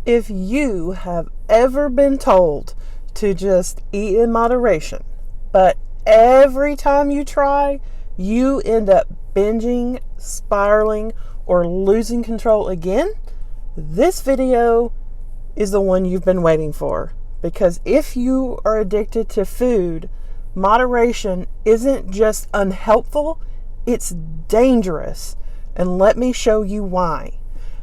If you have ever been told to just eat in moderation, but every time you try, you end up binging, spiraling, or losing control again, this video is the one you've been waiting for. Because if you are addicted to food, moderation isn't just unhelpful, it's dangerous. And let me show you why.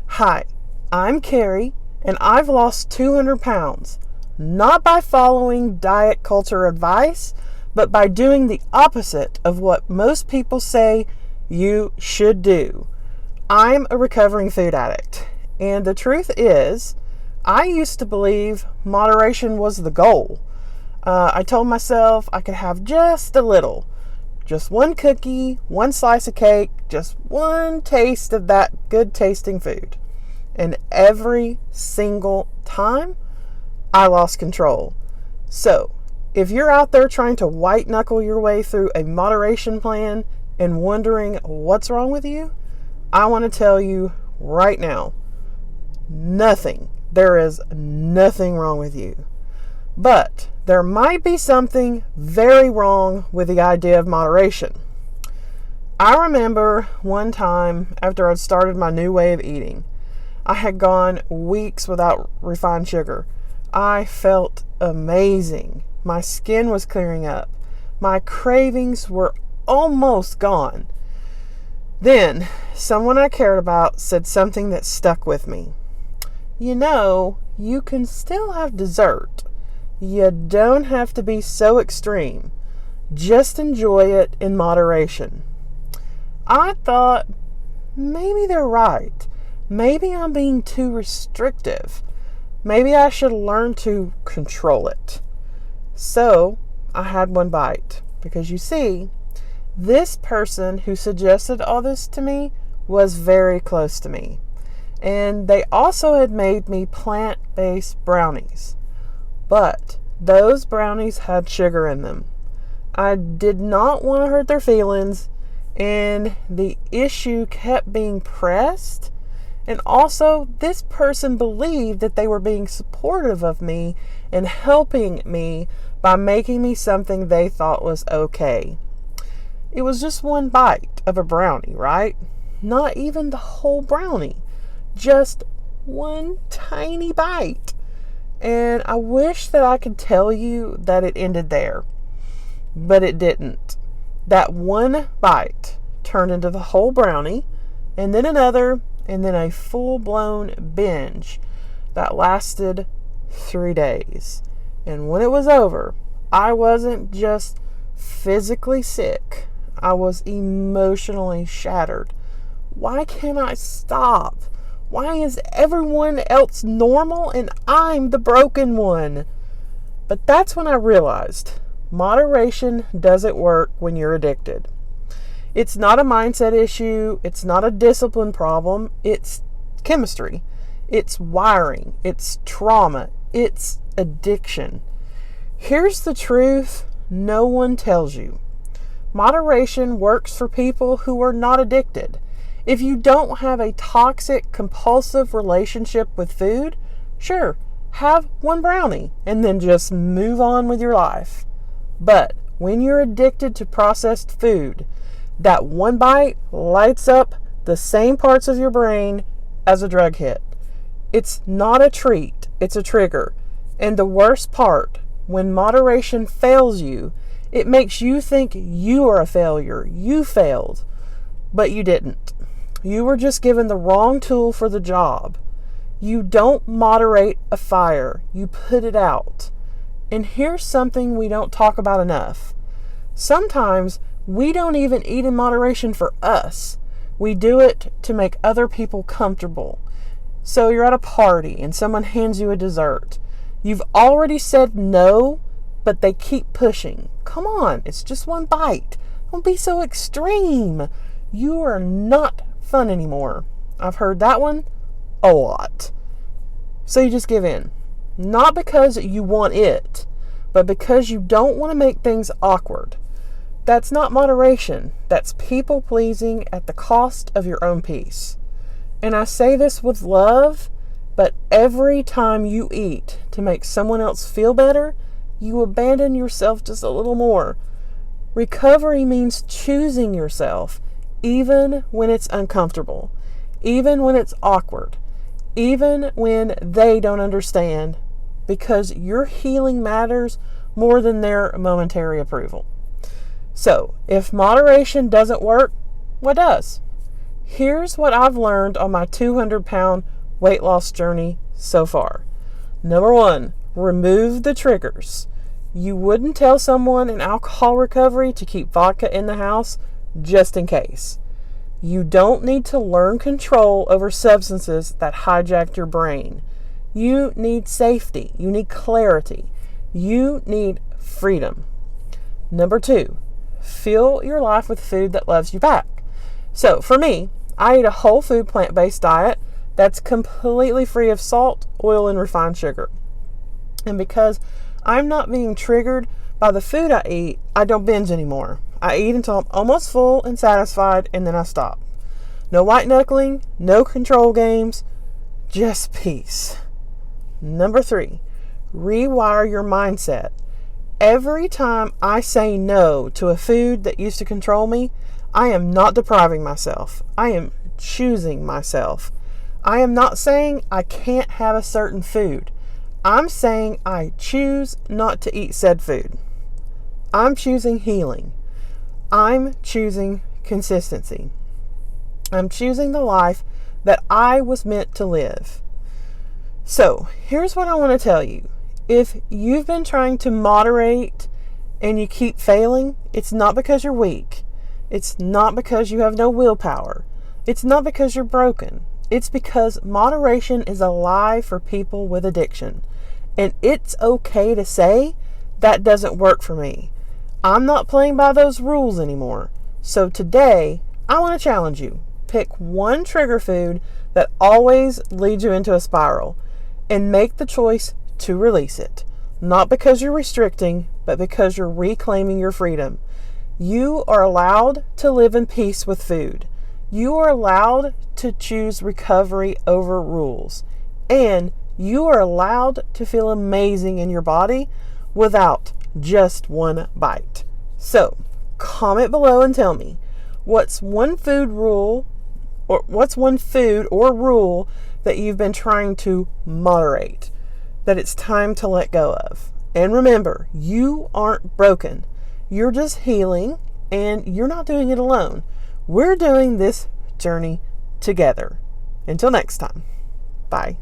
Hi, I'm Carrie, and I've lost 200 pounds, not by following diet culture advice, but by doing the opposite of what most people say you should do. I'm a recovering food addict, and the truth is, I used to believe moderation was the goal. I told myself I could have just a little, just one cookie, one slice of cake, just one taste of that good tasting food. And every single time, I lost control. So, if you're out there trying to white knuckle your way through a moderation plan and wondering what's wrong with you, I want to tell you right now, there is nothing wrong with you. But there might be something very wrong with the idea of moderation. I remember one time after I'd started my new way of eating, I had gone weeks without refined sugar. I felt amazing. My skin was clearing up. My cravings were almost gone. Then, someone I cared about said something that stuck with me. You know, you can still have dessert. You don't have to be so extreme. Just enjoy it in moderation. I thought, maybe they're right. Maybe I'm being too restrictive. Maybe I should learn to control it. So, I had one bite. Because you see, this person who suggested all this to me was very close to me. And they also had made me plant-based brownies. But those brownies had sugar in them. I did not want to hurt their feelings, and the issue kept being pressed. And also, this person believed that they were being supportive of me and helping me by making me something they thought was okay. It was just one bite of a brownie, right? Not even the whole brownie. Just one tiny bite. And I wish that I could tell you that it ended there. But it didn't. That one bite turned into the whole brownie, and then another, and then a full-blown binge that lasted 3 days. And when it was over, I wasn't just physically sick. I was emotionally shattered. Why can't I stop? Why is everyone else normal and I'm the broken one? But that's when I realized moderation doesn't work when you're addicted. It's not a mindset issue. It's not a discipline problem. It's chemistry. It's wiring. It's trauma. It's addiction. Here's the truth no one tells you. Moderation works for people who are not addicted. If you don't have a toxic, compulsive relationship with food, sure, have one brownie and then just move on with your life. But when you're addicted to processed food, that one bite lights up the same parts of your brain as a drug hit. It's not a treat, it's a trigger. And the worst part, when moderation fails you, it makes you think you are a failure. You failed, but you didn't. You were just given the wrong tool for the job. You don't moderate a fire, you put it out. And here's something we don't talk about enough. Sometimes we don't even eat in moderation for us. We do it to make other people comfortable. So you're at a party and someone hands you a dessert. You've already said no, but they keep pushing. Come on, it's just one bite. Don't be so extreme. You are not fun anymore. I've heard that one a lot. So you just give in. Not because you want it, but because you don't want to make things awkward. That's not moderation. That's people pleasing at the cost of your own peace. And I say this with love But every time you eat to make someone else feel better, you abandon yourself just a little more. Recovery means choosing yourself, even when it's uncomfortable, even when it's awkward, even when they don't understand, because your healing matters more than their momentary approval. So, if moderation doesn't work, what does? Here's what I've learned on my 200-pound weight loss journey so far. Number 1, remove the triggers. You wouldn't tell someone in alcohol recovery to keep vodka in the house just in case. You don't need to learn control over substances that hijacked your brain. You need safety. You need clarity. You need freedom. Number 2, fill your life with food that loves you back. So for me, I eat a whole food plant-based diet that's completely free of salt, oil, and refined sugar. And because I'm not being triggered by the food I eat, I don't binge anymore. I eat until I'm almost full and satisfied, and then I stop. No white knuckling, no control games, just peace. Number 3, rewire your mindset. Every time I say no to a food that used to control me, I am not depriving myself. I am choosing myself. I am not saying I can't have a certain food. I'm saying I choose not to eat said food. I'm choosing healing. I'm choosing consistency. I'm choosing the life that I was meant to live. So, here's what I want to tell you. If you've been trying to moderate and you keep failing, it's not because you're weak. It's not because you have no willpower. It's not because you're broken. It's because moderation is a lie for people with addiction. And it's okay to say, that doesn't work for me. I'm not playing by those rules anymore. So today, I want to challenge you. Pick one trigger food that always leads you into a spiral and make the choice to release it. Not because you're restricting, but because you're reclaiming your freedom. You are allowed to live in peace with food. You are allowed to choose recovery over rules. And you are allowed to feel amazing in your body without just one bite. So, comment below and tell me, what's one food or rule that you've been trying to moderate, that it's time to let go of. And remember, you aren't broken. You're just healing, and you're not doing it alone. We're doing this journey together. Until next time, bye.